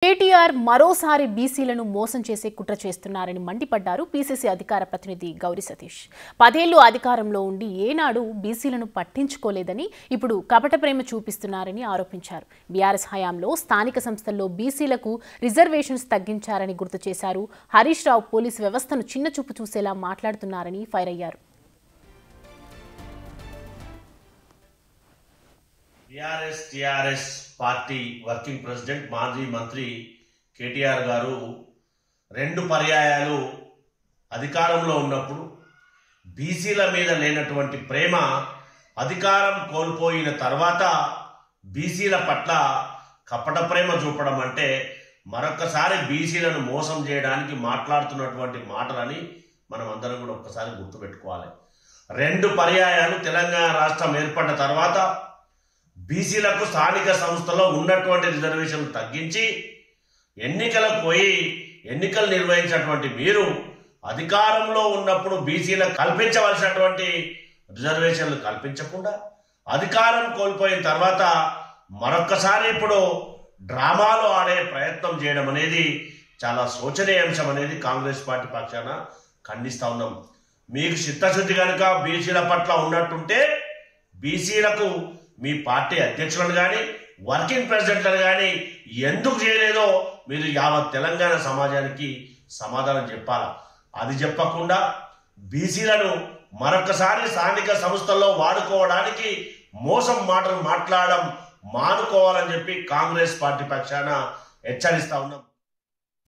కేటీఆర్ మరోసారి బీసీలను మోసం చేసే కుట్ర చేస్తున్నారని మండిపడ్డారు పీసీసీ అధికార ప్రతినిధి గౌరీ సతీష్. 10 ఏళ్లు అధికారంలో ఉండి ఏనాడు బీసీలను పట్టించుకోలేదని ఇప్పుడు కపట ప్రేమ చూపిస్తున్నారని ఆరోపించారు. బీఆర్ఎస్ హయాంలో స్థానిక సంస్థల్లో బీసీలకు రిజర్వేషన్స్ తగ్గించారని గుర్తు చేశారు. హరీష్ రావు పోలీసు వ్యవస్థను చిన్నచూపు చూసేలా మాట్లాడుతున్నారని ఫైర్ అయ్యారు. టీఆర్ఎస్ పార్టీ వర్కింగ్ ప్రెసిడెంట్ మాజీ మంత్రి కేటీఆర్ గారు 2 పర్యాయాలు అధికారంలో ఉన్నప్పుడు బీసీల మీద లేనటువంటి ప్రేమ అధికారం కోల్పోయిన తర్వాత బీసీల పట్ల కపట ప్రేమ చూపడం అంటే మరొకసారి బీసీలను మోసం చేయడానికి మాట్లాడుతున్నటువంటి మాటలని మనం అందరం కూడా ఒక్కసారి గుర్తుపెట్టుకోవాలి. 2 పర్యాయాలు తెలంగాణ రాష్ట్రం ఏర్పడిన తర్వాత బీసీలకు స్థానిక సంస్థలో ఉన్నటువంటి రిజర్వేషన్లు తగ్గించి ఎన్నికలకు పోయి ఎన్నికలు నిర్వహించినటువంటి మీరు అధికారంలో ఉన్నప్పుడు బీసీలకు కల్పించవలసినటువంటి రిజర్వేషన్లు కల్పించకుండా అధికారం కోల్పోయిన తర్వాత మరొక్కసారి ఇప్పుడు డ్రామాలు ఆడే ప్రయత్నం చేయడం అనేది చాలా శోచనీయాంశం అనేది కాంగ్రెస్ పార్టీ పక్షాన ఖండిస్తా ఉన్నాం. మీకు చిత్తశుద్ధి కనుక బీసీల పట్ల ఉన్నట్టుంటే బీసీలకు మీ పార్టీ అధ్యక్షులను కానీ వర్కింగ్ ప్రెసిడెంట్లను కానీ ఎందుకు చేయలేదో మీరు యావత్ తెలంగాణ సమాజానికి సమాధానం చెప్పాలా. అది చెప్పకుండా బీసీలను మరొకసారి స్థానిక సంస్థల్లో వాడుకోవడానికి మోసం మాటలు మాట్లాడడం మానుకోవాలని చెప్పి కాంగ్రెస్ పార్టీ పక్షాన హెచ్చరిస్తా ఉన్నాం.